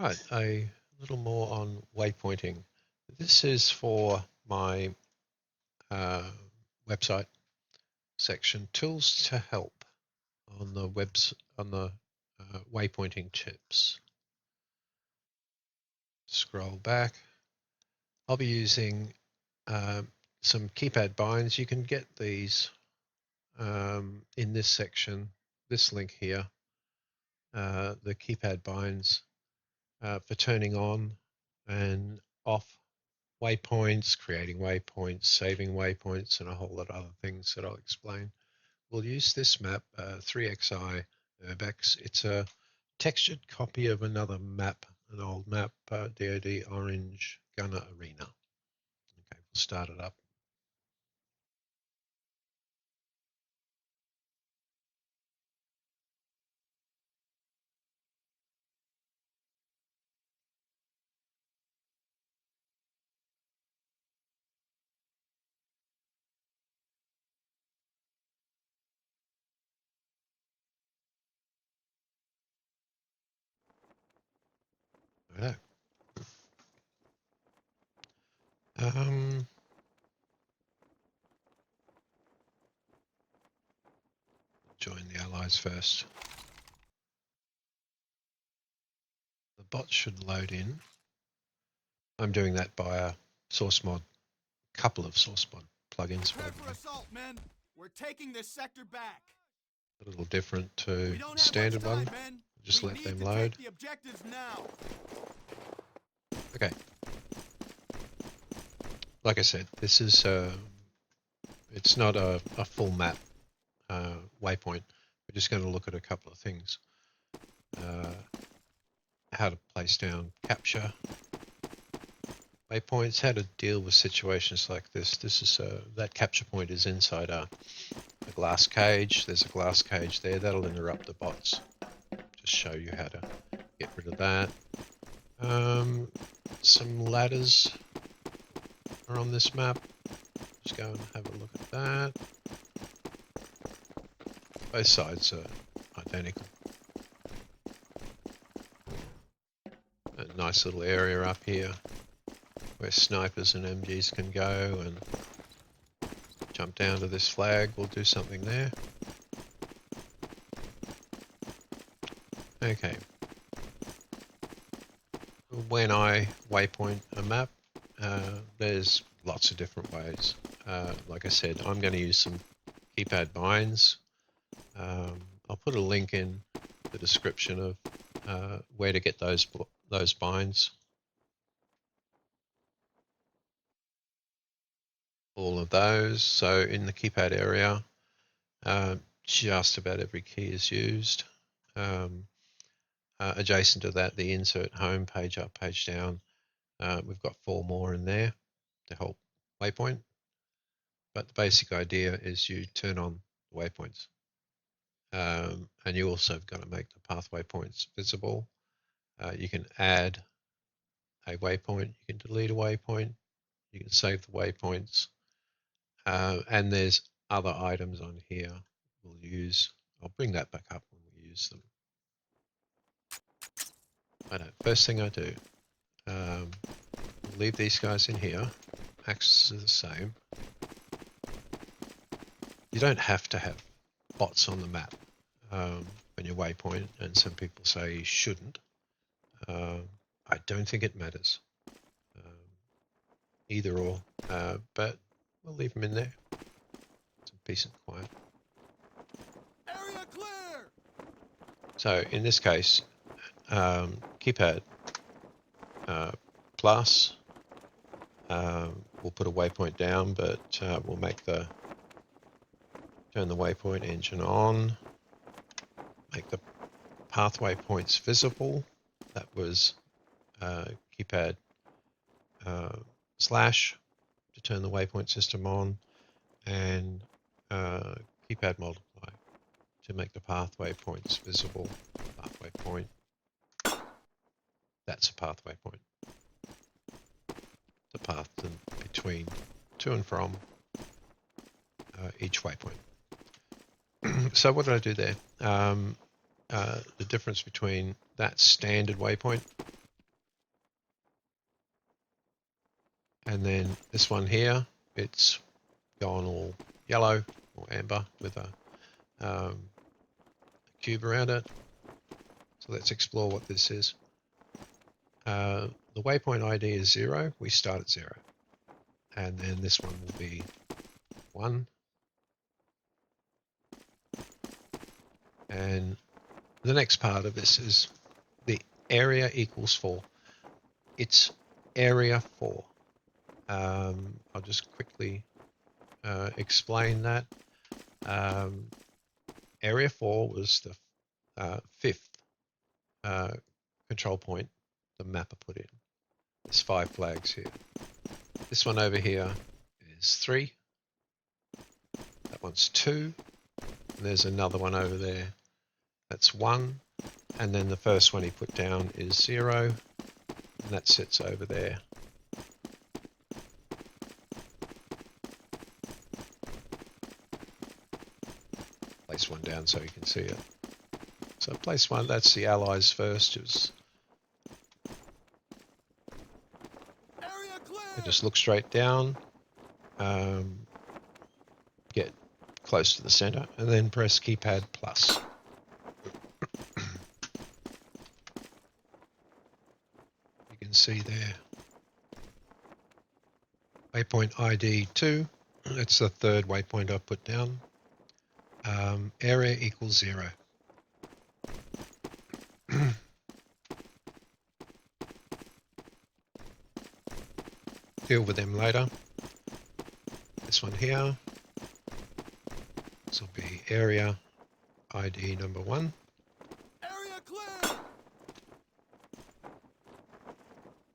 Right, a little more on waypointing. This is for my website section, tools to help on the waypointing tips. Scroll back. I'll be using some keypad binds. You can get these in this section, this link here, the keypad binds for turning on and off waypoints, creating waypoints, saving waypoints, and a whole lot of other things that I'll explain. We'll use this map, 3xi Urbex. It's a textured copy of another map, an old map, DoD Orange Gunner Arena. Okay, we'll start it up. Right. Join the allies first. The bot should load in. I'm doing that by a source mod, couple of source mod plugins. Prepare for assault, men. We're taking this sector back. A little different to the standard one. Just let them load. The objectives now. Okay. Like I said, this is it's not a full map waypoint. We're just going to look at a couple of things. How to place down capture waypoints, how to deal with situations like this. This is that capture point is inside a glass cage. There's a glass cage there that'll interrupt the bots. Just show you how to get rid of that. Some ladders are on this map. Just go and have a look at that. Both sides are identical. A nice little area up here where snipers and MGs can go and jump down to this flag. We'll do something there. Okay. When I waypoint a map, there's lots of different ways. Like I said, I'm going to use some keypad binds. I'll put a link in the description of where to get those binds. All of those. So in the keypad area, just about every key is used. Adjacent to that, the insert home, page up, page down. We've got 4 more in there to help waypoint. But the basic idea is you turn on the waypoints. And you also have got to make the pathway points visible. You can add a waypoint, you can delete a waypoint, you can save the waypoints, and there's other items on here we'll use. I'll bring that back up when we use them. First thing I do, leave these guys in here. Access is the same. You don't have to have bots on the map when you waypoint, and some people say you shouldn't. I don't think it matters. Either or, but we'll leave them in there. Some peace and quiet. Area clear. So in this case, keypad plus. We'll put a waypoint down, but we'll turn the waypoint engine on. Make the pathway points visible. That was keypad slash to turn the waypoint system on, and keypad multiply to make the pathway points visible. Pathway point. That's a pathway point. The path between, to and from each waypoint. So what did I do there? The difference between that standard waypoint And then this one here, it's gone all yellow or amber with a cube around it. So let's explore what this is. The waypoint ID is 0. We start at 0. And then this one will be 1. And the next part of this is the area equals 4. It's area 4. I'll just quickly explain that. Area 4 was the 5th control point the mapper put in. There's 5 flags here. This one over here is 3. That one's 2. And there's another one over there. That's 1. And then the first one he put down is 0. And that sits over there. Place one down so you can see it. So place one, that's the allies first. Just look straight down, get close to the center, and then press keypad plus. You can see there. Waypoint ID 2, that's the 3rd waypoint I put down. Area equals 0. Deal with them later. This one here, this will be area ID number 1. Area clear.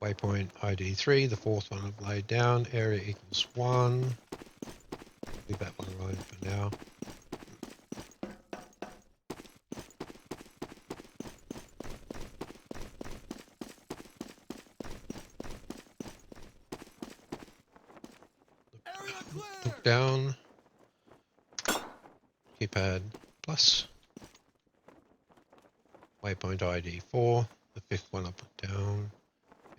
Waypoint ID 3, the 4th one I've laid down. Area equals 1. Leave that one alone for now. Look down. Keypad plus. Waypoint ID 4, the 5th one I put down.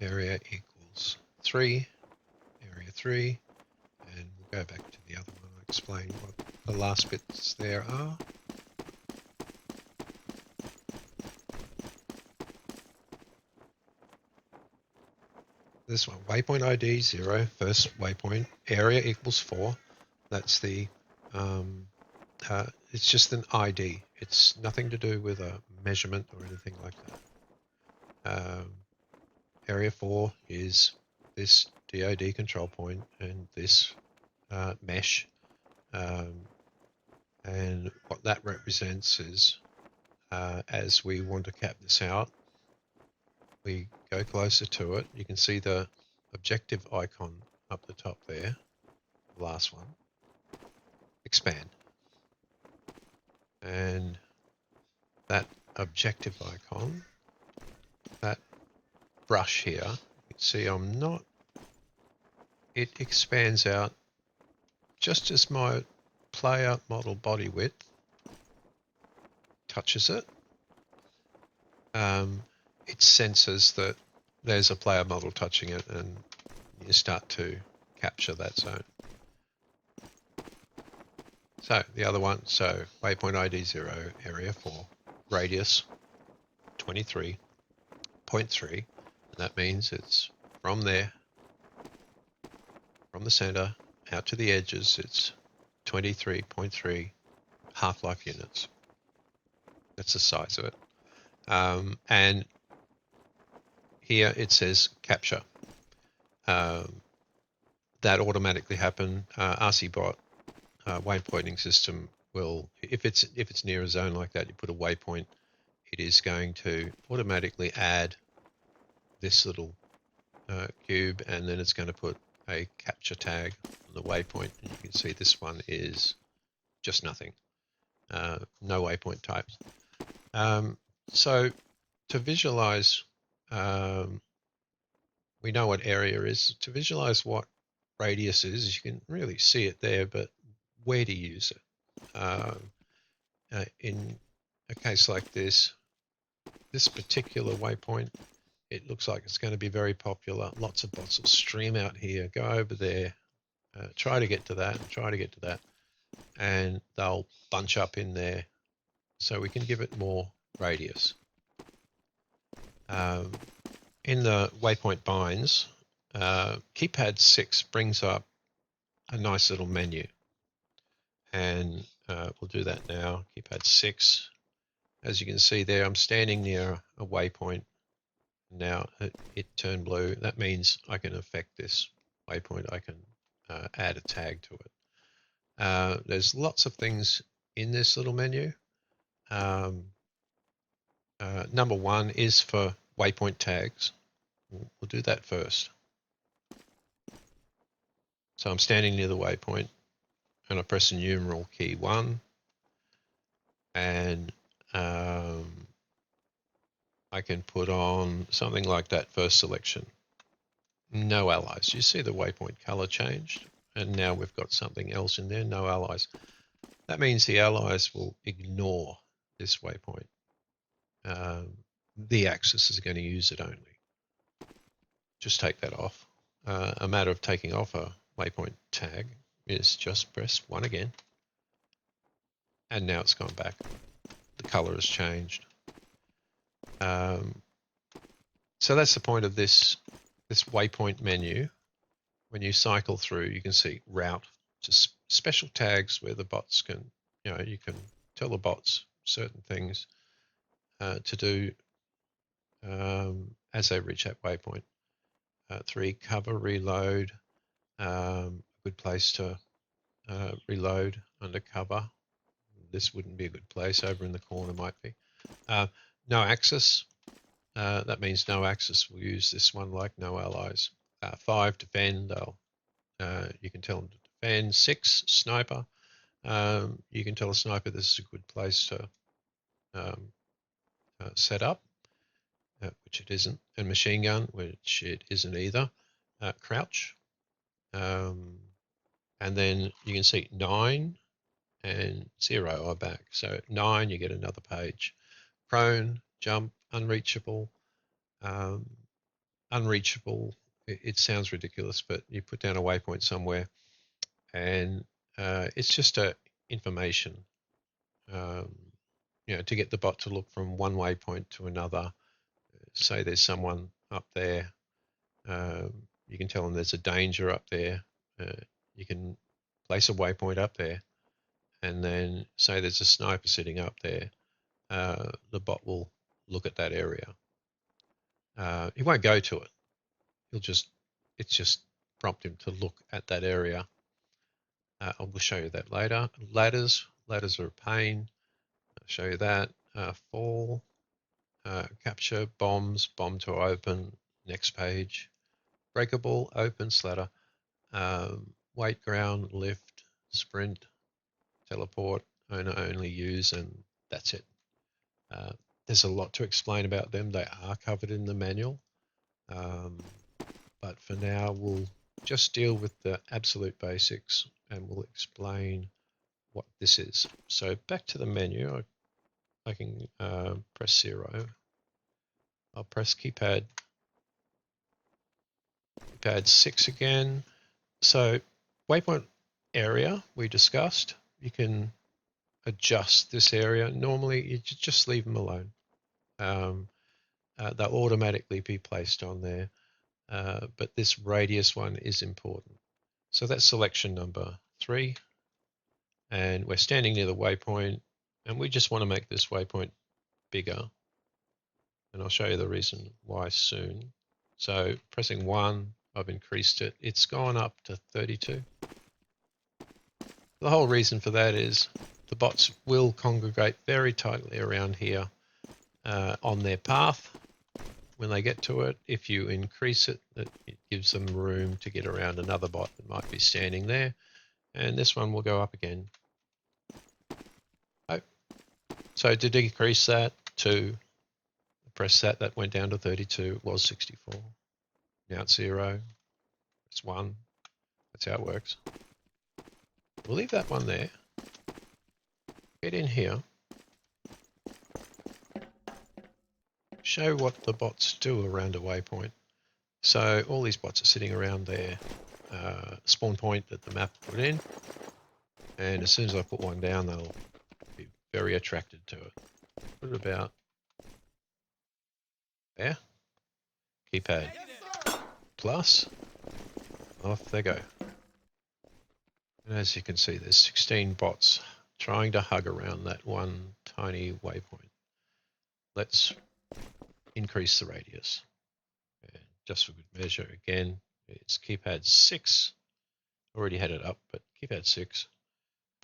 Area equals 3. Area 3. And we'll go back to the other one. I'll explain what the last bits there are. This one, waypoint ID 0, first waypoint, area equals 4. That's the, it's just an ID. It's nothing to do with a measurement or anything like that. Area 4 is this DoD control point and this mesh. And what that represents is, as we want to cap this out, we go closer to it. You can see the objective icon up the top there, the last one. Expand. And that objective icon, that brush here, you can see it expands out just as my player model body width touches it. It senses that there's a player model touching it and you start to capture that zone. So the other one, so waypoint ID 0, area 4, radius 23.3, and that means it's from there, from the center out to the edges, it's 23.3 half-life units. That's the size of it. And here it says capture. That automatically happen. rcbot waypointing system will, if it's near a zone like that, you put a waypoint, it is going to automatically add this little cube, and then it's going to put a capture tag on the waypoint, and you can see this one is just nothing, no waypoint types. So to visualize, we know what area is. To visualize what radius is, you can really see it there, but where to use it? In a case like this particular waypoint it looks like it's going to be very popular. Lots of bots will stream out here, go over there, try to get to that, try to get to that, and they'll bunch up in there. So we can give it more radius. In the waypoint binds, keypad 6 brings up a nice little menu. And we'll do that now. Keypad 6. As you can see there, I'm standing near a waypoint. Now it turned blue. That means I can affect this waypoint. I can add a tag to it. There's lots of things in this little menu. Number 1 is for waypoint tags. We'll do that first. So I'm standing near the waypoint and I press the numeral key 1 and I can put on something like that first selection. No allies. You see the waypoint color changed, and now we've got something else in there, no allies. That means the allies will ignore this waypoint. The axis is going to use it only. Just take that off. A matter of taking off a waypoint tag is just press 1 again, and now it's gone back. The color has changed. So that's the point of this waypoint menu. When you cycle through, you can see route, just special tags where the bots can, you can tell the bots certain things to do as they reach that waypoint. 3, cover, reload. A good place to reload under cover. This wouldn't be a good place. Over in the corner might be. No axis. That means no axis. We'll use this one like no allies. 5, defend. You can tell them to defend. 6, sniper. You can tell a sniper this is a good place to set up, which it isn't. And machine gun, which it isn't either. Crouch. And then you can see 9 and 0 are back. So at 9, you get another page. Prone, jump, unreachable. Unreachable, it sounds ridiculous, but you put down a waypoint somewhere and it's just a information, to get the bot to look from one waypoint to another. Say there's someone up there, you can tell them there's a danger up there. You can place a waypoint up there, and then say there's a sniper sitting up there. The bot will look at that area. He won't go to it. It's just prompt him to look at that area. I will show you that later. Ladders are a pain. I'll show you that. Fall, capture, bombs, bomb to open, next page. Breakable, open, slather, weight, ground, lift, sprint, teleport, owner only, use, and that's it. There's a lot to explain about them. They are covered in the manual. But for now, we'll just deal with the absolute basics and we'll explain what this is. So back to the menu, I can press 0. I'll press keypad 6 again. So waypoint area we discussed, you can adjust this area. Normally you just leave them alone. They'll automatically be placed on there. But this radius one is important. So that's selection number 3. And we're standing near the waypoint, and we just want to make this waypoint bigger. And I'll show you the reason why soon. So pressing 1, I've increased it. It's gone up to 32. The whole reason for that is the bots will congregate very tightly around here on their path. When they get to it, if you increase it, it gives them room to get around another bot that might be standing there. And this one will go up again. Oh. So to decrease that to press that went down to 32. It was 64. Now it's 0. It's 1. That's how it works. We'll leave that one there. Get in here. show what the bots do around a waypoint. So all these bots are sitting around their spawn point that the map put in, and as soon as I put one down, they'll be very attracted to it. Put it about there. Keypad plus, off they go. And as you can see, there's 16 bots trying to hug around that one tiny waypoint. Let's increase the radius. And just for good measure, again, it's keypad 6. Already had it up, but keypad 6.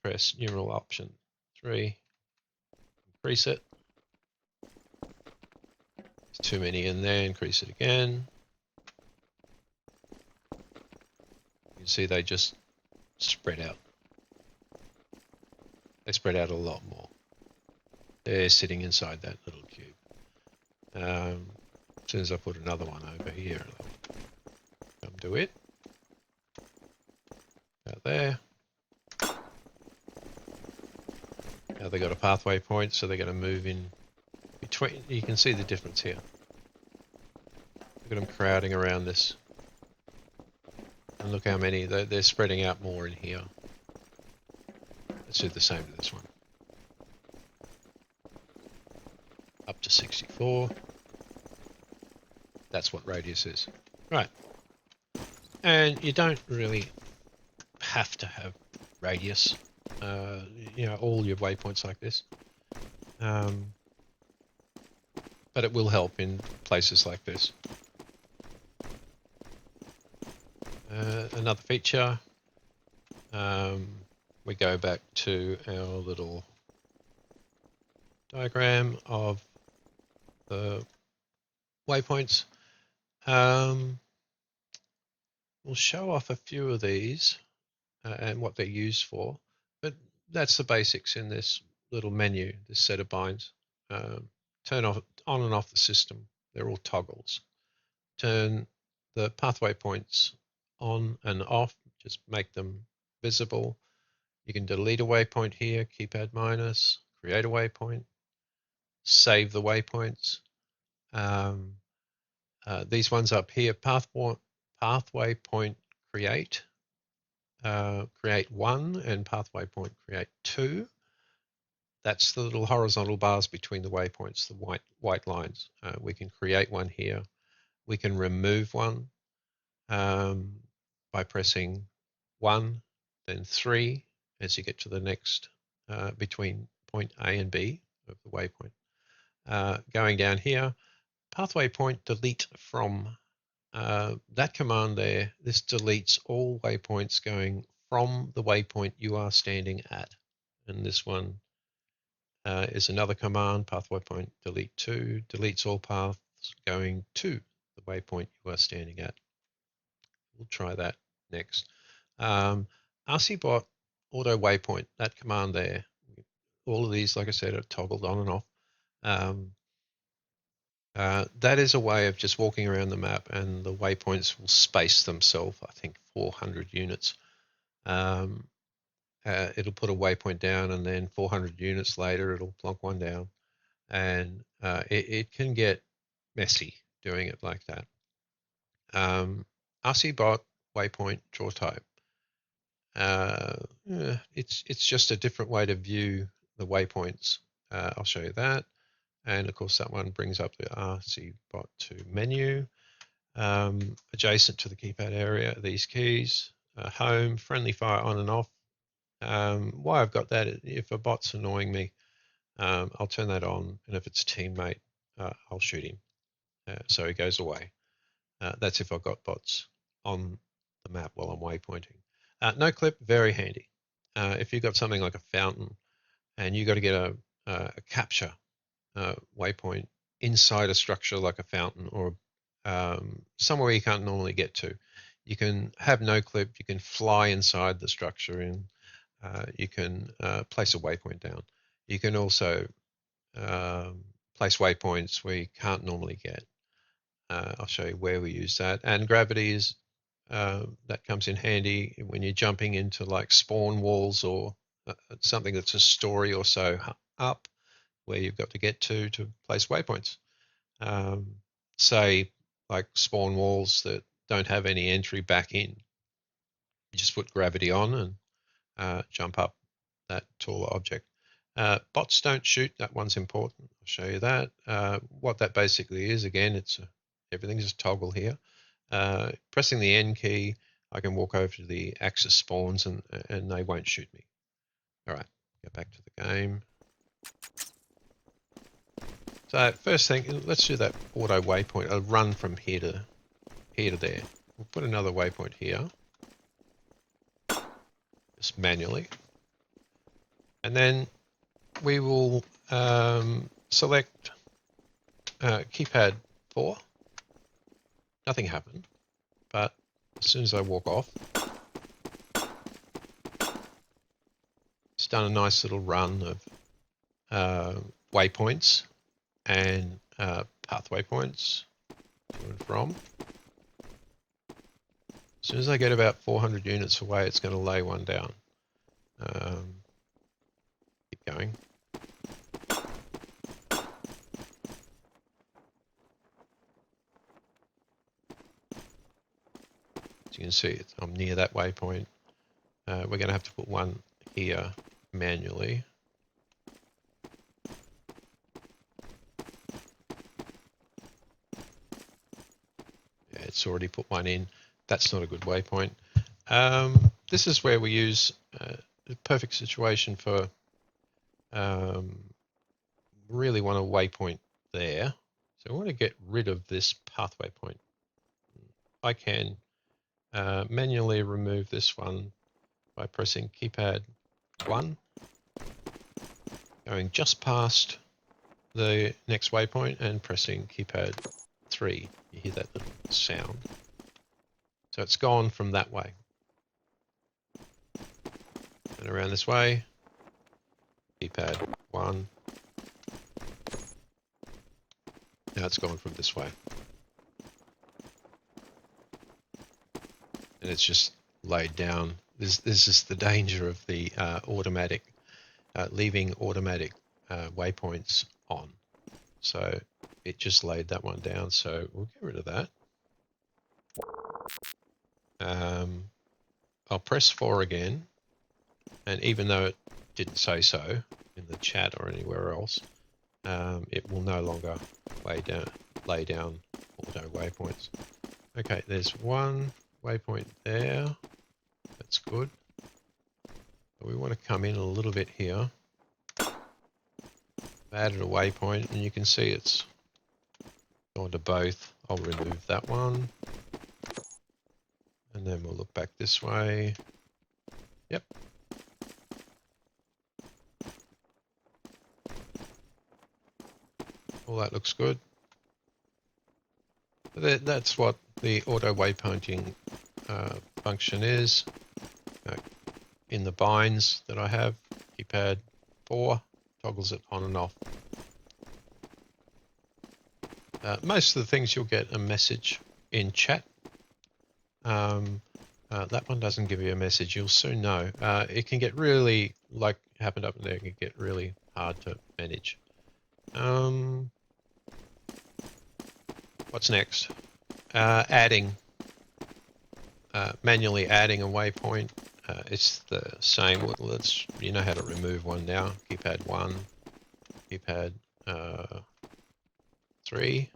Press numeral option 3. Increase it. There's too many in there. Increase it again. You can see they just spread out. They spread out a lot more. They're sitting inside that little cube. As soon as I put another one over here, they'll come to it. Out there. Now they've got a pathway point, so they're going to move in between. You can see the difference here. Look at them crowding around this. And look how many, they're spreading out more in here. Let's do the same to this one. Up to 64. That's what radius is. Right. And you don't really have to have radius, all your waypoints like this. But it will help in places like this. Another feature, we go back to our little diagram of the waypoints. We'll show off a few of these and what they're used for, but that's the basics in this little menu, this set of binds. Turn off, on and off the system. They're all toggles. Turn the pathway points on and off, just make them visible. You can delete a waypoint here, keypad minus, create a waypoint, save the waypoints. These ones up here, pathway point create, create 1 and pathway point create 2. That's the little horizontal bars between the waypoints, the white lines. We can create one here. We can remove one by pressing 1, then 3 as you get to the next between point A and B of the waypoint. Going down here, pathway point delete from. That command there, this deletes all waypoints going from the waypoint you are standing at. And this one is another command, pathway point delete to, deletes all paths going to the waypoint you are standing at. We'll try that next. rcbot auto waypoint, that command there, all of these, like I said, are toggled on and off. That is a way of just walking around the map and the waypoints will space themselves, I think 400 units. It'll put a waypoint down and then 400 units later it'll plonk one down. And it can get messy doing it like that. rcbot waypoint draw type. It's just a different way to view the waypoints. I'll show you that. And of course that one brings up the rcbot2 menu. Adjacent to the keypad area, these keys, home, friendly fire on and off. Why I've got that, if a bot's annoying me, I'll turn that on, and if it's a teammate, I'll shoot him. So he goes away. That's if I've got bots on the map while I'm waypointing. No clip, very handy. If you've got something like a fountain and you've got to get a capture waypoint inside a structure like a fountain or somewhere you can't normally get to, you can have no clip, you can fly inside the structure and you can place a waypoint down. You can also place waypoints where you can't normally get. I'll show you where we use that. And gravity is that comes in handy when you're jumping into like spawn walls or something that's a story or so up where you've got to get to place waypoints. say like spawn walls that don't have any entry back in. You just put gravity on and jump up that taller object. Bots don't shoot. That one's important. I'll show you that. What that basically is, again, everything's just toggle here. Pressing the N key, I can walk over to the axis spawns and they won't shoot me. All right, go back to the game. So first thing, let's do that auto waypoint. I'll run from here to there. We'll put another waypoint here, just manually. And then we will select keypad 4. Nothing happened, but as soon as I walk off, it's done a nice little run of waypoints and path waypoints to and from. As soon as I get about 400 units away, it's going to lay one down. Keep going. As you can see, I'm near that waypoint. We're going to have to put one here manually. Yeah, it's already put one in. That's not a good waypoint. This is where we use the perfect situation for really want a waypoint there. So I want to get rid of this pathway point. I can manually remove this one by pressing keypad 1, going just past the next waypoint and pressing keypad 3. You hear that little sound. So it's gone from that way. And around this way, keypad 1. Now it's gone from this way. And it's just laid down. This is the danger of the automatic, leaving automatic waypoints on. So it just laid that one down. So we'll get rid of that. I'll press 4 again. And even though it didn't say so in the chat or anywhere else, it will no longer lay down auto waypoints. Okay, there's one waypoint there. That's good. But we want to come in a little bit here. I've added a waypoint, and you can see it's gone to both. I'll remove that one. And then we'll look back this way. Yep. All that looks good. That's what the auto waypointing function is. In the binds that I have, keypad 4 toggles it on and off. Most of the things you'll get a message in chat. That one doesn't give you a message. You'll soon know. It can get really, like happened up there, it can get really hard to manage. What's next? Adding, manually adding a waypoint. It's the same. You know how to remove one now. Keypad 1, keypad 3.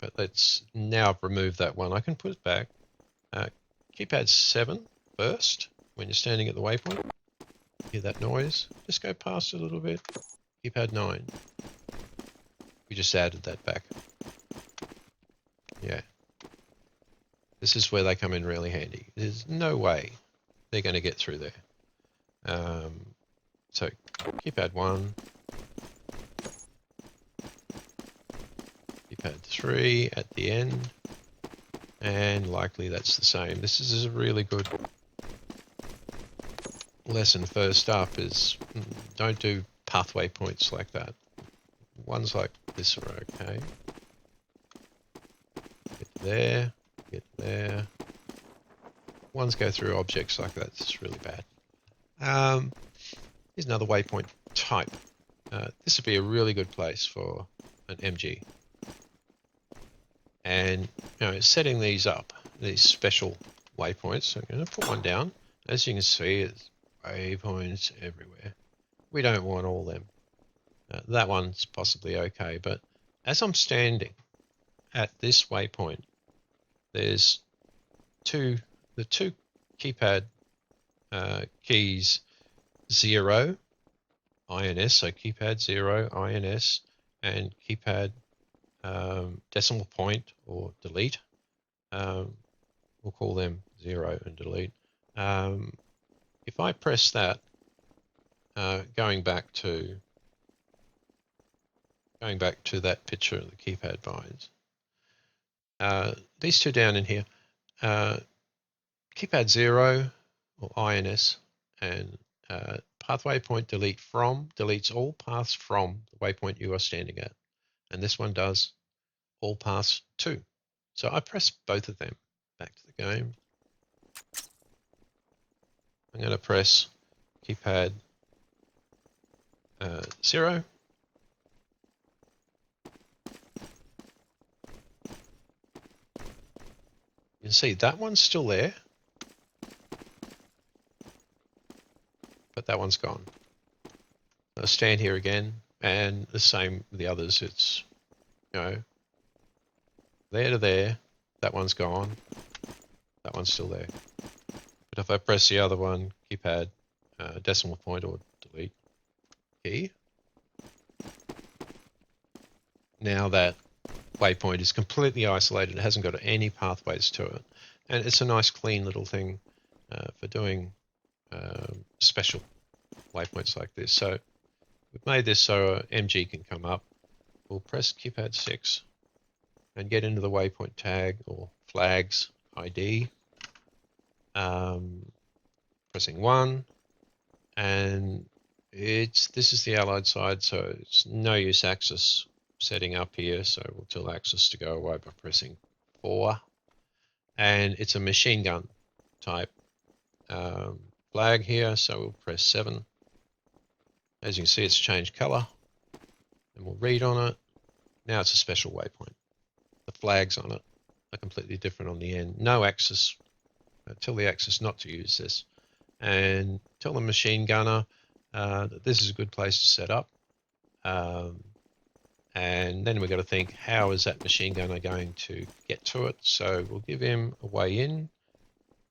But let's now remove that one. I can put it back. Keypad 7 first when you're standing at the waypoint. Hear that noise? Just go past it a little bit. Keypad 9. We just added that back. Yeah. This is where they come in really handy. There's no way they're going to get through there. So keypad 1. Keypad 3 at the end. And likely that's the same. This is a really good lesson first up is don't do pathway points like that. Ones like this are okay. Get there, get there. Ones go through objects like that. It's really bad. Here's another waypoint type. This would be a really good place for an MG. and setting these up, these special waypoints. So I'm going to put one down. As you can see, it's waypoints everywhere. We don't want all them. That one's possibly okay, but as I'm standing at this waypoint, there's the two keypad keys 0 INS, so keypad 0 INS, and keypad decimal point or delete. We'll call them 0 and delete. If I press that, going back to that picture of the keypad binds, these two down in here, keypad 0 or INS and path waypoint delete from deletes all paths from the waypoint you are standing at, and this one does all paths to. So I press both of them. Back to the game. I'm going to press keypad 0. You can see that one's still there, but that one's gone. I'll stand here again, and the same with the others. It's, there to there, that one's gone, that one's still there. But if I press the other one, keypad decimal point or delete key, now that waypoint is completely isolated. It hasn't got any pathways to it. And it's a nice clean little thing for doing special waypoints like this. So we've made this so MG can come up. We'll press keypad 6 and get into the waypoint tag or flags ID. Pressing 1, and this is the allied side, so it's no use axis setting up here, so we'll tell axis to go away by pressing 4. And it's a machine gun type flag here, so we'll press 7. As you can see, it's changed color, and we'll read on it. Now it's a special waypoint. The flags on it are completely different on the end. No axis. Tell the axis not to use this, and tell the machine gunner that this is a good place to set up. And then we've got to think, how is that machine gunner going to get to it? So we'll give him a way in.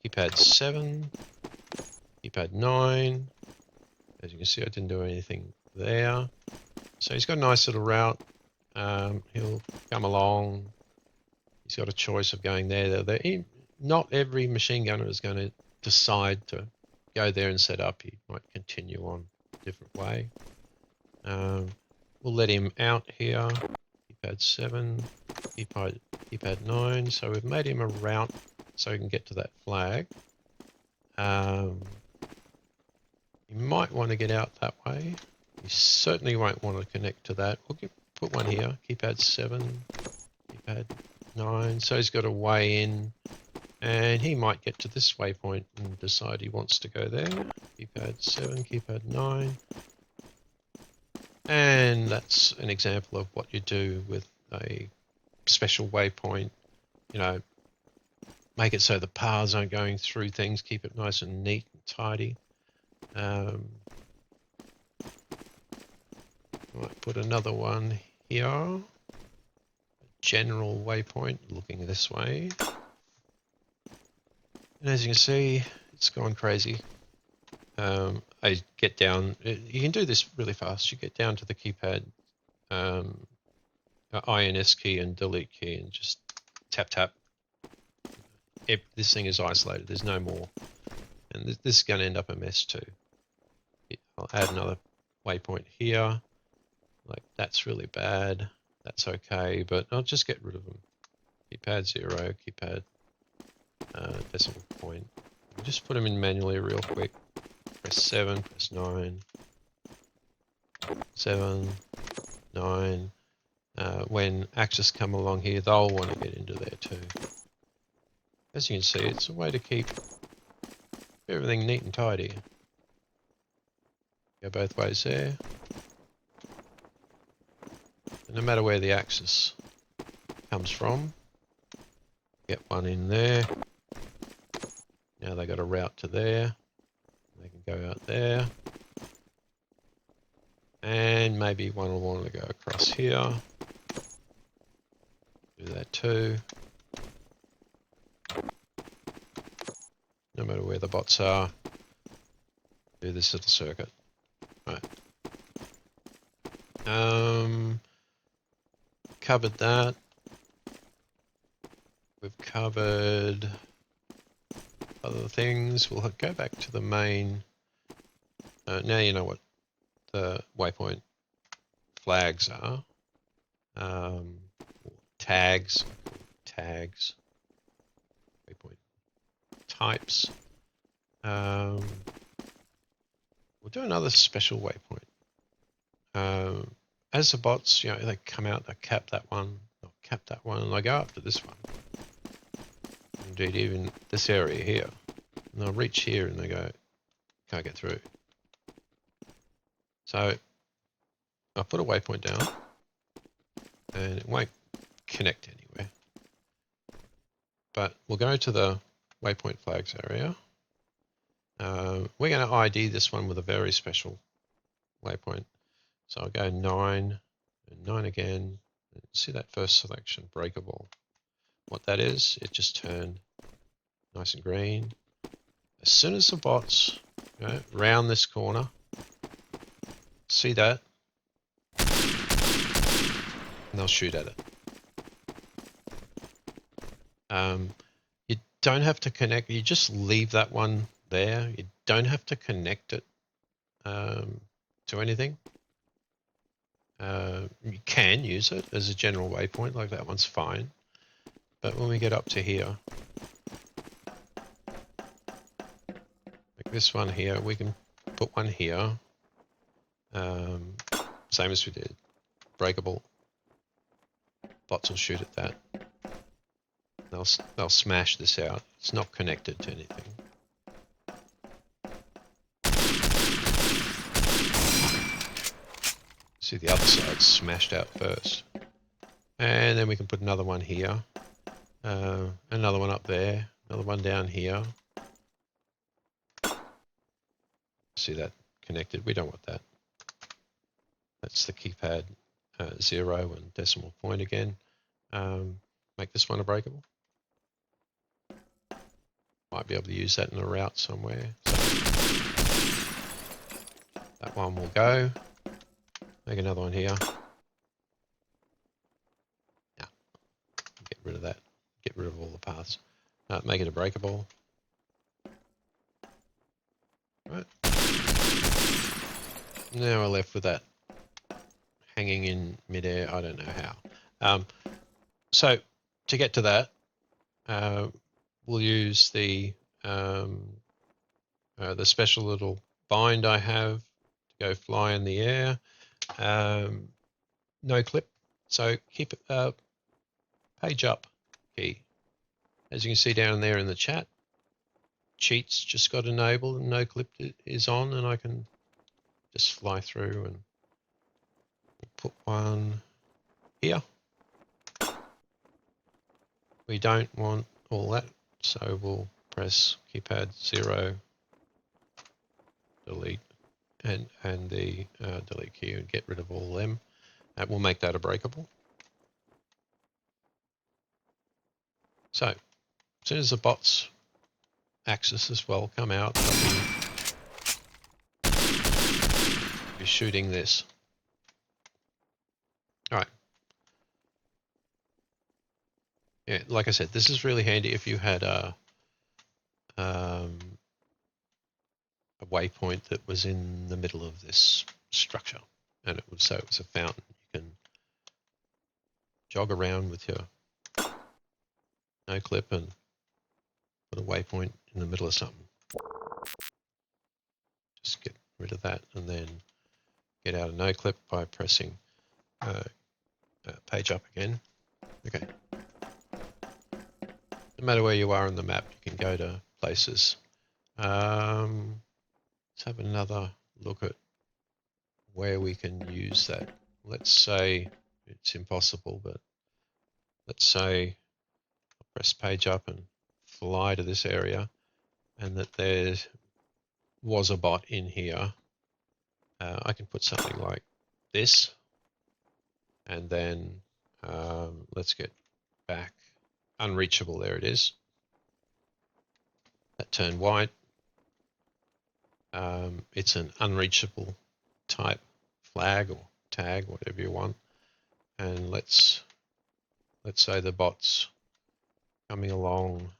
Keypad 7, keypad 9. As you can see, I didn't do anything there. So he's got a nice little route. He'll come along. He's got a choice of going there. Not every machine gunner is going to decide to go there and set up. He might continue on a different way. We'll let him out here. Keypad 7, keypad 9. So we've made him a route so he can get to that flag. You might want to get out that way. You certainly won't want to connect to that. We'll put one here. Keypad 7, keypad 9. So he's got a way in. And he might get to this waypoint and decide he wants to go there. Keypad 7, keypad 9. And that's an example of what you do with a special waypoint. Make it so the paths aren't going through things. Keep it nice and neat and tidy. Might put another one here. General waypoint looking this way. And as you can see, it's gone crazy. I get down, you can do this really fast. You get down to the keypad INS key and delete key and just tap, tap. This thing is isolated, there's no more. And this is going to end up a mess too. I'll add another waypoint here. Like, that's really bad. That's okay, but I'll just get rid of them. Keypad 0, keypad decimal point. Just put them in manually real quick. Press 7, press 9. 7, 9. When axis come along here, they'll want to get into there too. As you can see, it's a way to keep everything neat and tidy. Go both ways there. And no matter where the axis comes from, Get one in there. Now they got a route to there. They can go out there. And maybe one will want to go across here. Do that too. No matter where the bots are. Do this little circuit. Right. Covered that. We've covered other things. We'll go back to the main. Now you know what the waypoint flags are. Tags, waypoint types. We'll do another special waypoint. As the bots, they come out, they cap that one, they'll cap that one, and they go up to this one. Indeed, even this area here. And they'll reach here and they go, can't get through. So I'll put a waypoint down and it won't connect anywhere. But we'll go to the waypoint flags area. We're going to ID this one with a very special waypoint. So I'll go 9 and 9 again. See that first selection, breakable. What that is, it just turned nice and green. As soon as the bots round this corner, see that, and they'll shoot at it. You don't have to connect, you just leave that one there. You don't have to connect it to anything. You can use it as a general waypoint, like that one's fine. But when we get up to here, like this one here, we can put one here. Same as we did. Breakable. Bots will shoot at that. They'll smash this out. It's not connected to anything. See the other side smashed out first. And then we can put another one here. Another one up there. Another one down here. See that connected? We don't want that. That's the keypad 0 and decimal point again. Make this one a breakable. Might be able to use that in a route somewhere. So that one will go. Make another one here. Yeah. Get rid of that. Get rid of all the paths. Make it a breakable. Right. Now we're left with that hanging in midair. I don't know how. So to get to that, we'll use the special little bind I have to go fly in the air. No clip. So keep it page up key. As you can see down there in the chat, cheats just got enabled and no clip is on, and I can just fly through and put one here. We don't want all that, so we'll press keypad 0, delete, and the delete key and get rid of all them. And we'll make that a breakable. So as soon as the bots axis as well come out, they'll be shooting this. All right. Yeah, like I said, this is really handy if you had a waypoint that was in the middle of this structure, and it was a fountain. You can jog around with your no clip and put a waypoint in the middle of something. Just get rid of that and then get out of no clip by pressing page up again. Okay. No matter where you are on the map, you can go to places. Let's have another look at where we can use that. Let's say it's impossible, but let's say press page up and fly to this area, and that there was a bot in here, I can put something like this, and then let's get back. Unreachable, there it is. That turned white. It's an unreachable type flag or tag, whatever you want. And let's say the bot's coming along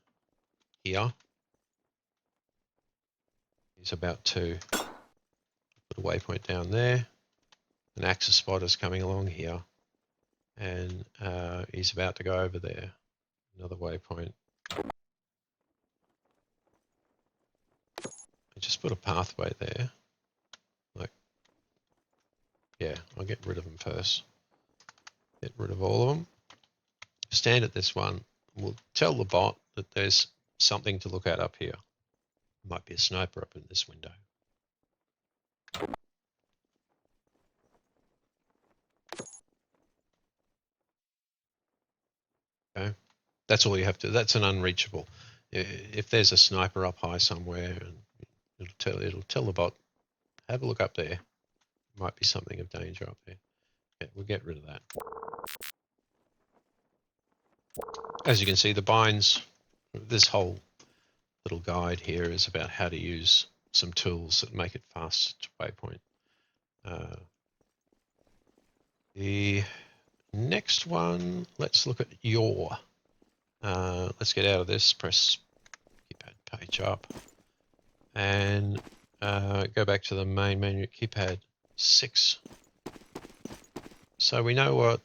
here. He's about to put a waypoint down there. An axis spot is coming along here, and he's about to go over there. Another waypoint. I just put a pathway there. Like, yeah, I'll get rid of them first. Get rid of all of them. Stand at this one. We'll tell the bot that there's something to look at up here. Might be a sniper up in this window. Okay, that's all you have to. That's an unreachable. If there's a sniper up high somewhere, and it'll tell the bot, have a look up there. Might be something of danger up there. Okay, we'll get rid of that. As you can see, the binds. This whole little guide here is about how to use some tools that make it fast to waypoint. The next one, let's look at yaw. Let's get out of this, press keypad page up, and go back to the main menu, keypad 6. So we know what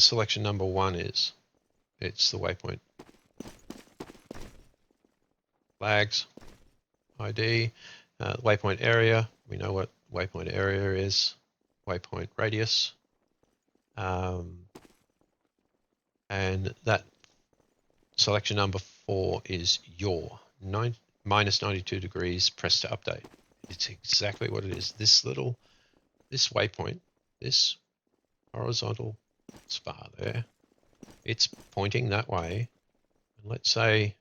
selection number 1 is. It's the waypoint flags ID, waypoint area. We know what waypoint area is, waypoint radius, and that selection number 4 is yaw, minus 92 degrees, press to update. It's exactly what it is. This waypoint, this horizontal spar there, it's pointing that way. And let's say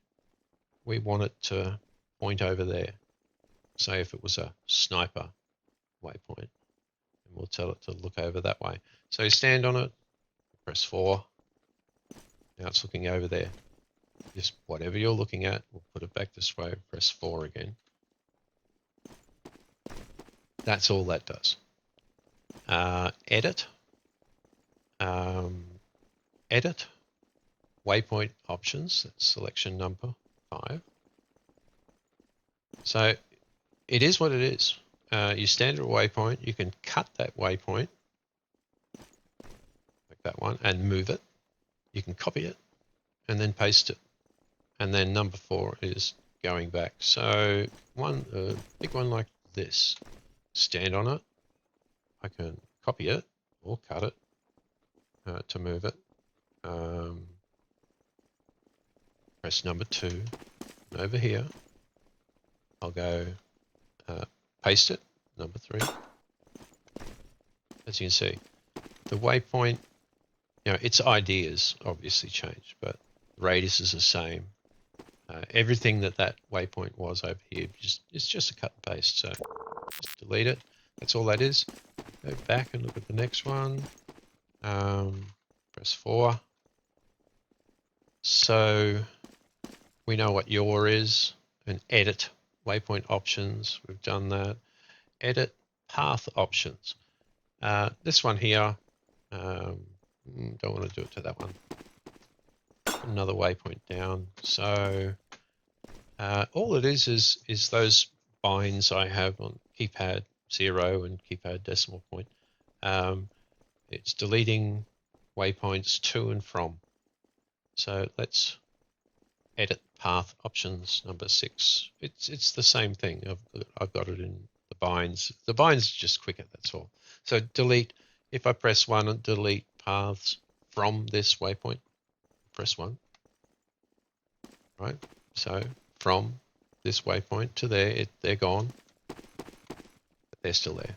we want it to point over there. Say if it was a sniper waypoint, and we'll tell it to look over that way. So you stand on it, press 4. Now it's looking over there. Just whatever you're looking at, we'll put it back this way, press 4 again. That's all that does. Edit. Edit. Waypoint options, that's selection number 5. So it is what it is. You stand at a waypoint, you can cut that waypoint, like that one, and move it. You can copy it and then paste it. And then number 4 is going back. So one big one like this, stand on it. I can copy it or cut it to move it. Press number 2. And over here, I'll go paste it, number 3. As you can see, the waypoint, its ideas obviously changed, but the radius is the same. Everything that waypoint was over here, it's just a cut and paste. So just delete it. That's all that is. Go back and look at the next one. Press 4. So we know what yaw is, and edit waypoint options. We've done that. Edit path options. This one here, don't want to do it to that one. Another waypoint down. So all it is those binds I have on keypad 0 and keypad decimal point. It's deleting waypoints to and from. So let's edit path options number 6. It's the same thing. I've got it in the binds. The binds are just quicker, that's all. So delete, if I press 1 and delete paths from this waypoint, press 1. Right? So from this waypoint to there, they're gone. But they're still there.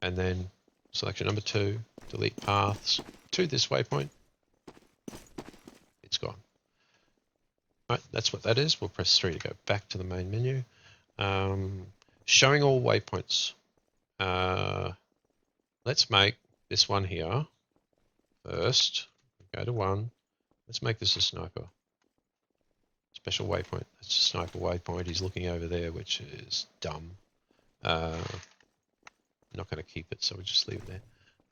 And then selection number 2, delete paths to this waypoint. Right, that's what that is. We'll press 3 to go back to the main menu. Showing all waypoints. Let's make this one here first. Go to 1. Let's make this a sniper. Special waypoint. That's a sniper waypoint. He's looking over there, which is dumb. I'm not going to keep it, so we'll just leave it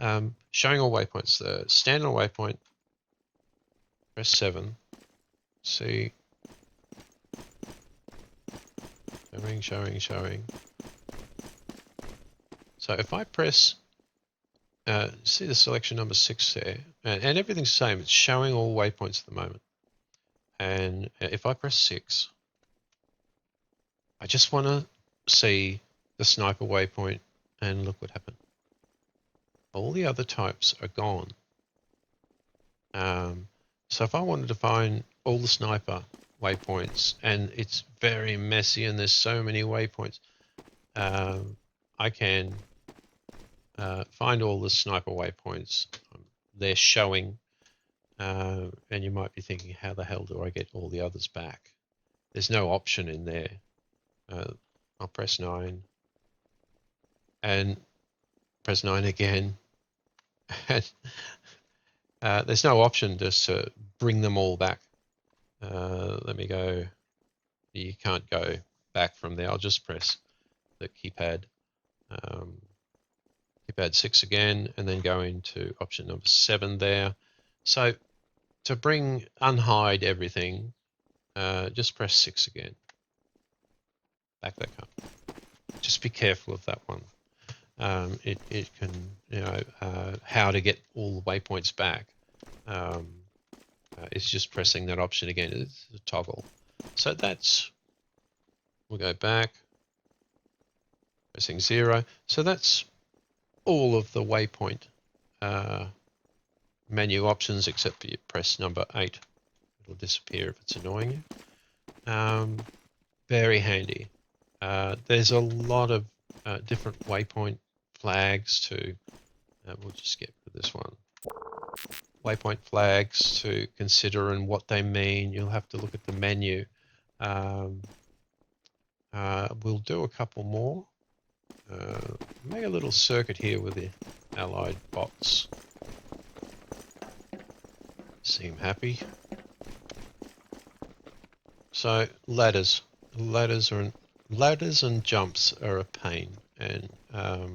there. Showing all waypoints. The stand on waypoint. Press 7. See. Showing. So if I press, see the selection number 6 there, and everything's the same. It's showing all waypoints at the moment. And if I press 6, I just want to see the sniper waypoint, and look what happened. All the other types are gone. So if I wanted to find all the sniper waypoints, and it's very messy and there's so many waypoints, I can find all the sniper waypoints. They're showing, and you might be thinking, how the hell do I get all the others back? There's no option in there. I'll press 9 and press 9 again. And there's no option just to bring them all back. Let me go. You can't go back from there. I'll just press the keypad. Keypad 6 again, and then go into option number 7 there. So to unhide everything, just press 6 again. Back that up. Just be careful of that one. It can, how to get all the waypoints back. It's just pressing that option again. It's a toggle. So we'll go back, pressing 0. So that's all of the waypoint menu options, except for you press number 8. It'll disappear if it's annoying you. Very handy. There's a lot of different waypoint flags to, we'll just get to this one. Waypoint flags to consider and what they mean. You'll have to look at the menu. We'll do a couple more. Make a little circuit here with the allied bots. Seem happy. So ladders and jumps are a pain, and the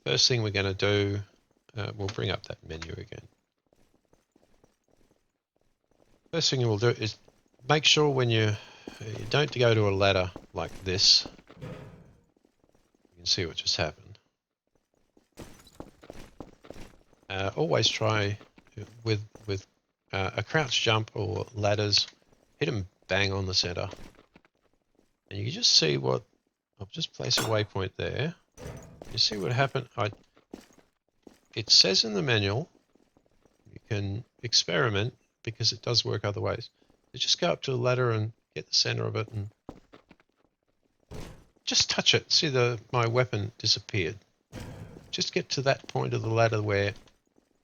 first thing we're going to do, we'll bring up that menu again. First thing we'll do is make sure when you don't go to a ladder like this. You can see what just happened. Always try with a crouch jump or ladders, hit them bang on the center, and you can just see what. I'll just place a waypoint there. You see what happened? It says in the manual you can experiment because it does work other ways. You just go up to the ladder and get the center of it and just touch it. See my weapon disappeared. Just get to that point of the ladder where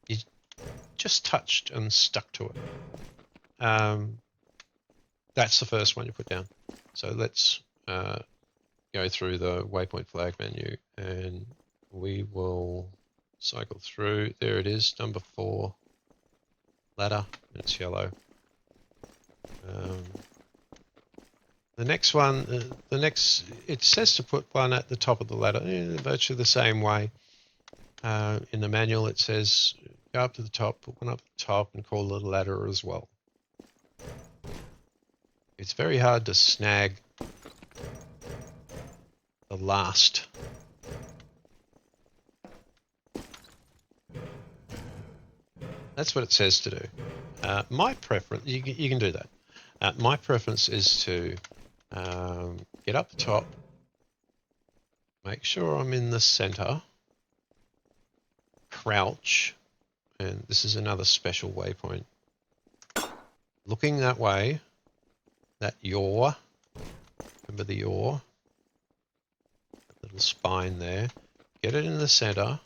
you just touched and stuck to it. That's the first one you put down. So let's go through the waypoint flag menu, and we will cycle through. There it is, number 4, ladder, and it's yellow. The next one, it says to put one at the top of the ladder, in virtually the same way. In the manual it says go up to the top, put one up at the top, and call it a ladder as well. It's very hard to snag the last. That's what it says to do. My preference, you can do that. My preference is to get up the top, make sure I'm in the center, crouch, and this is another special waypoint. Looking that way, that yaw, remember the yaw, little spine there, get it in the center,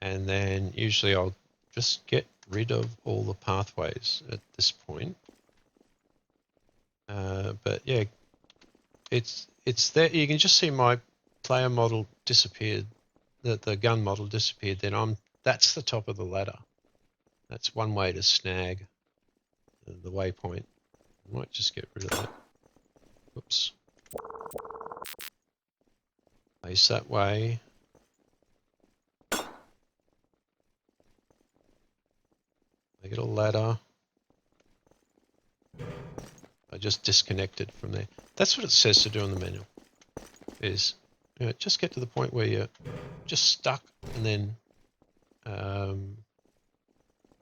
and then usually I'll just get rid of all the pathways at this point. But yeah, it's there. You can just see my player model disappeared. The gun model disappeared. Then that's the top of the ladder. That's one way to snag the waypoint. I might just get rid of that. Oops. Place that way. Make it a ladder. I just disconnected from there. That's what it says to do in the manual. Is just get to the point where you're just stuck, and then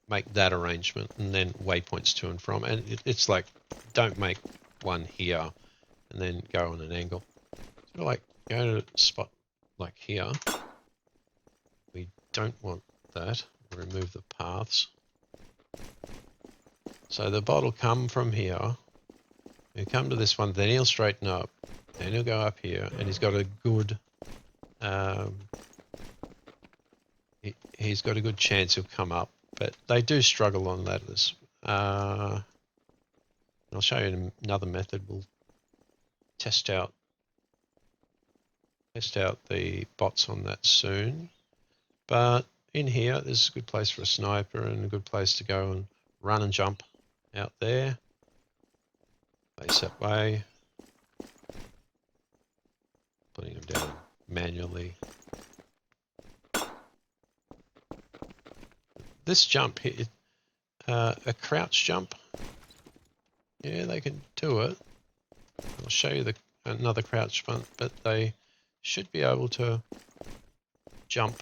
make that arrangement, and then waypoints to and from. And it's like, don't make one here and then go on an angle. Sort of like go to a spot like here. We don't want that. Remove the paths. So the bot will come from here. He'll come to this one, then he'll straighten up. Then he'll go up here, and he's got a good he's got a good chance he'll come up, but they do struggle on ladders. I'll show you another method. We'll test out the bots on that soon. But in here, this is a good place for a sniper and a good place to go and run and jump out there. Face that way. Putting them down manually. This jump here, a crouch jump. Yeah, they can do it. I'll show you another crouch jump, but they should be able to jump.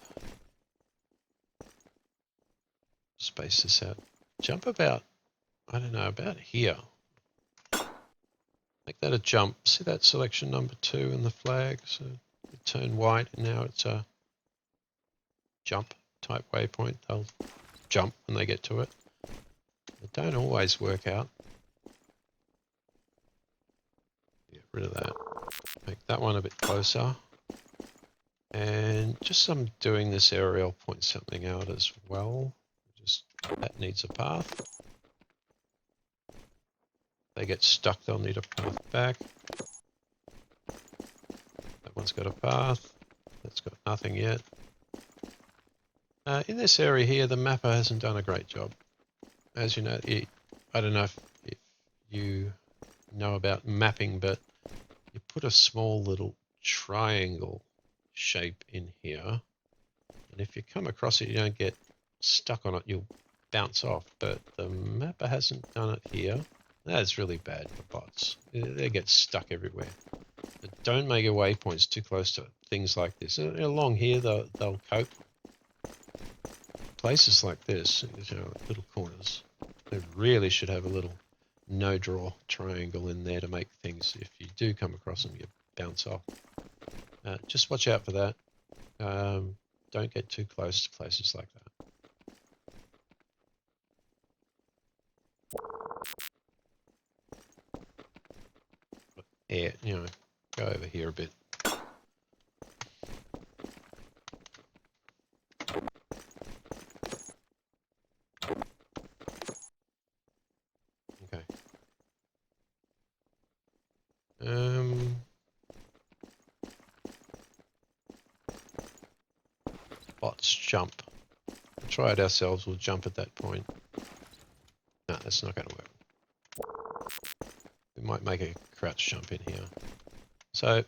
Space this out. Jump about, I don't know, about here. Make that a jump. See that selection number 2 in the flag? So it turned white, and now it's a jump type waypoint. They'll jump when they get to it. They don't always work out. Get rid of that. Make that one a bit closer. And just I'm doing this area, I'll point something out as well. Just that needs a path. They get stuck, they'll need a path back. That one's got a path. That's got nothing yet. In this area here, the mapper hasn't done a great job. As you know, I don't know if you know about mapping, but you put a small little triangle shape in here. And if you come across it, you don't get stuck on it, you'll bounce off. But the mapper hasn't done it here. That's really bad for bots. They get stuck everywhere. But don't make your waypoints too close to things like this. Along here, they'll cope. Places like this, little corners, they really should have a little no-draw triangle in there to make things, if you do come across them, you bounce off. Just watch out for that. Don't get too close to places like that. Yeah, go over here a bit. Okay. Bots jump. We'll try it ourselves. We'll jump at that point. No, that's not going to work. We might make a crouch jump in here. So,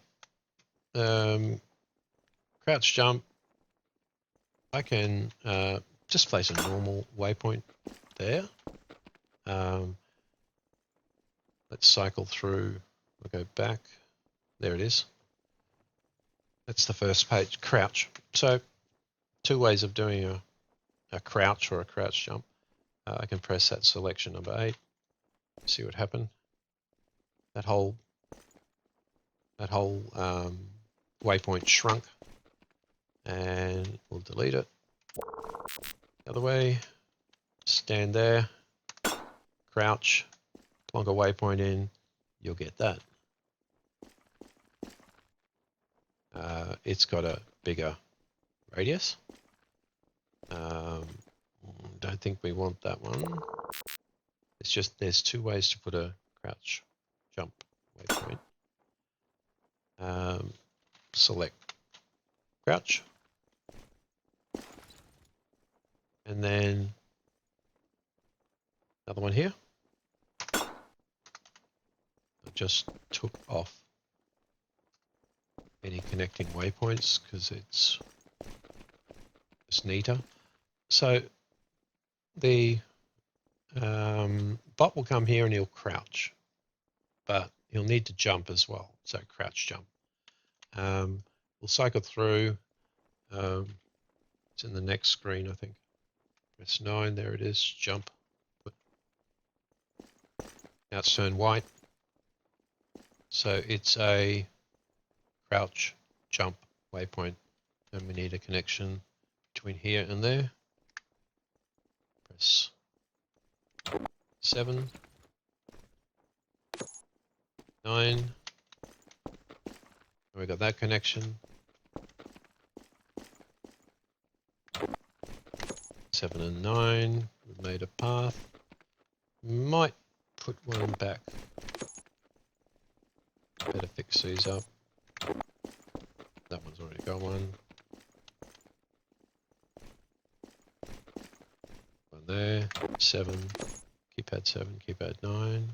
crouch jump. I can just place a normal waypoint there. Let's cycle through. We'll go back. There it is. That's the first page, crouch. So 2 ways of doing a crouch or a crouch jump. I can press that selection number 8. See what happened. That whole waypoint shrunk, and we'll delete it. The other way, stand there, crouch, plonk a waypoint in, you'll get that. It's got a bigger radius. don't think we want that one. It's just there's two ways to put a crouch jump waypoint. Select crouch. And then another one here. I just took off any connecting waypoints because it's neater. So the bot will come here and he'll crouch, but he'll need to jump as well. So crouch jump. We'll cycle through. It's in the next screen, I think. Press 9, there it is, jump. Now it's turned white. So it's a crouch jump waypoint. And we need a connection between here and there. Press 7, 9. We got that connection. 7 and 9. We've made a path. Might put one back. Better fix these up. That one's already got one. One there. 7. Keypad 7. Keypad 9.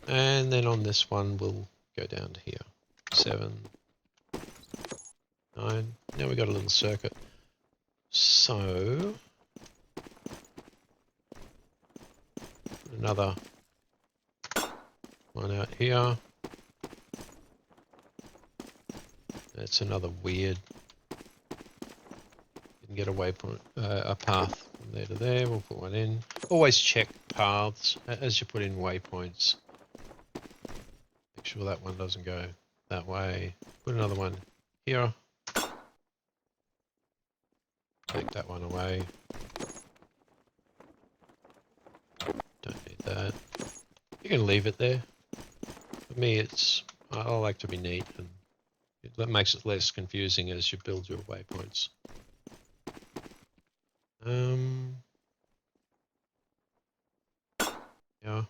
And then on this one, we'll go down to here. 7. 9. Now we've got a little circuit. So put another one out here. That's another weird. Didn't get a waypoint, a path from there to there. We'll put one in. Always check paths as you put in waypoints. Make sure that one doesn't go that way. Put another one here. Take that one away. Don't need that. You can leave it there. For me, I like to be neat, and that makes it less confusing as you build your waypoints. Yeah.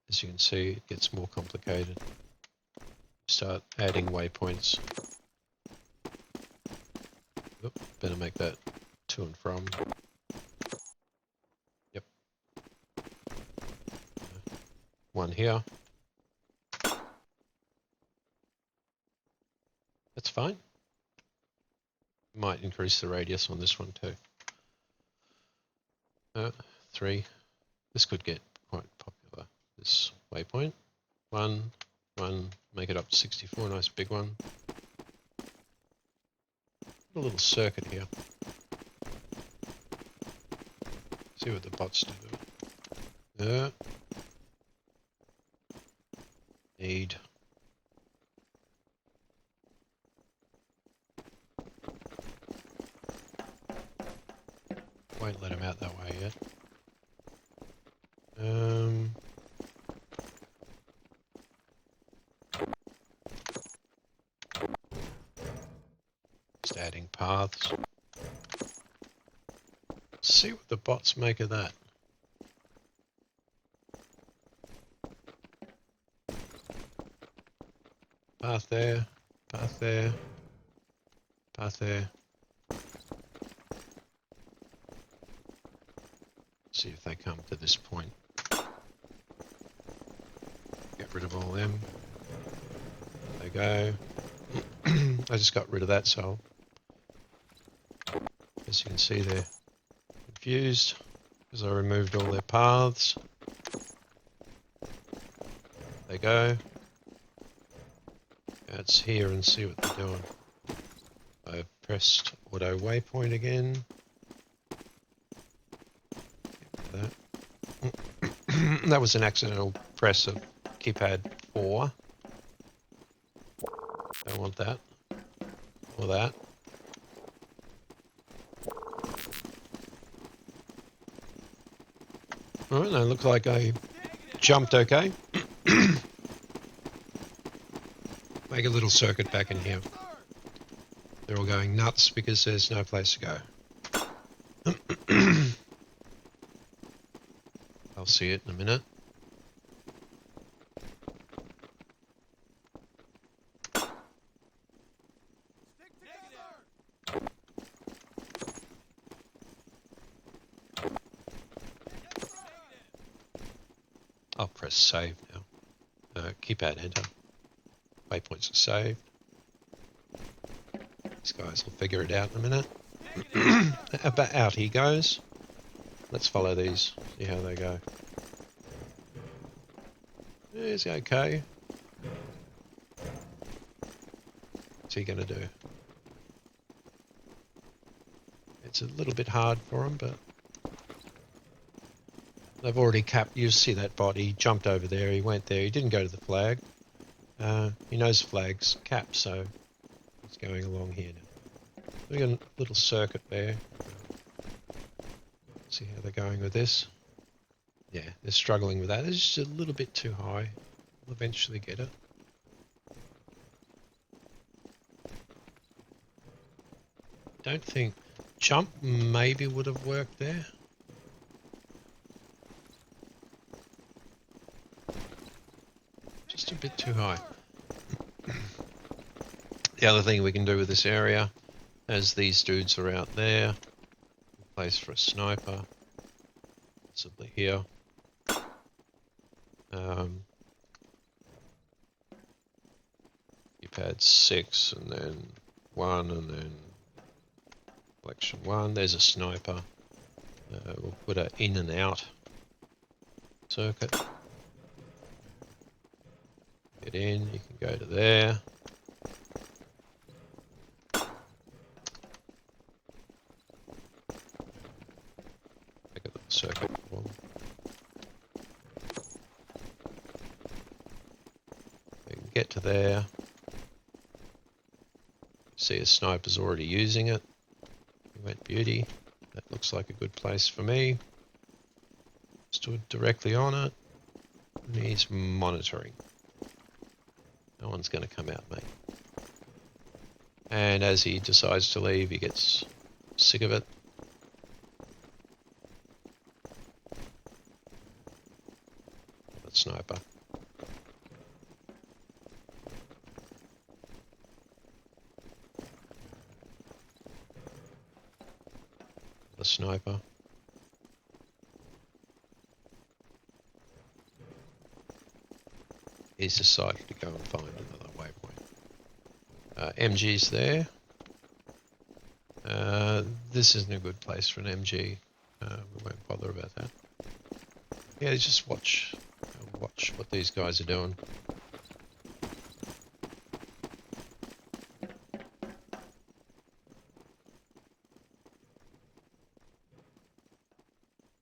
As you can see, it gets more complicated. Start adding waypoints. Oop, better make that to and from. Yep. One here. That's fine. Might increase the radius on this one too. 3. This could get quite popular. This waypoint. 1, 1, make it up to 64, nice big one. A little circuit here. See what the bots do. Need. Won't let him out that way yet. Just adding paths. See what the bots make of that. Path there, path there, path there. See if they come to this point. Get rid of all them. There they go. I just got rid of that, so as you can see they're confused because I removed all their paths. There they go. Let's here and see what they're doing. I pressed auto waypoint again. That was an accidental press of keypad 4. Don't want that. Or that. Alright, now look like I jumped okay. Make a little circuit back in here. They're all going nuts because there's no place to go. I'll see it in a minute. Stick together. I'll press save now. Keypad enter. Waypoints are saved. These guys will figure it out in a minute. About out he goes. Let's follow these, see how they go. He's okay. What's he going to do? It's a little bit hard for him, but they've already capped. You see that bot, he jumped over there, he went there, he didn't go to the flag. He knows flag's capped, so he's going along here now. We got a little circuit there. See how they're going with this. Yeah, they're struggling with that. It's just a little bit too high. We'll eventually get it. Don't think jump maybe would have worked there. Just a bit too high. The other thing we can do with this area, as these dudes are out there, place for a sniper, possibly here. Keypad 6 and then 1 and then collection 1. There's a sniper. We'll put an in and out circuit. Get in, you can go to there. Make a little circuit for them. You can get to there. See a sniper's already using it. Wet beauty. That looks like a good place for me. Stood directly on it. Needs monitoring. No one's going to come out, mate. And as he decides to leave, he gets sick of it. That sniper. The sniper. He's decided to go and find another waypoint. MG's there. This isn't a good place for an MG. We won't bother about that. Yeah, just watch what these guys are doing.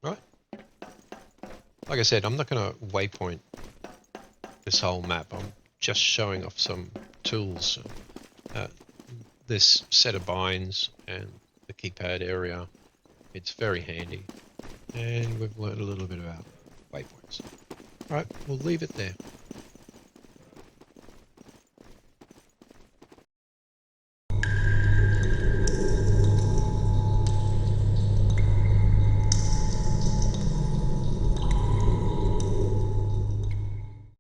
Right? Like I said, I'm not going to waypoint this whole map. I'm just showing off some tools. This set of binds and the keypad area, it's very handy. And we've learned a little bit about waypoints. All right, we'll leave it there.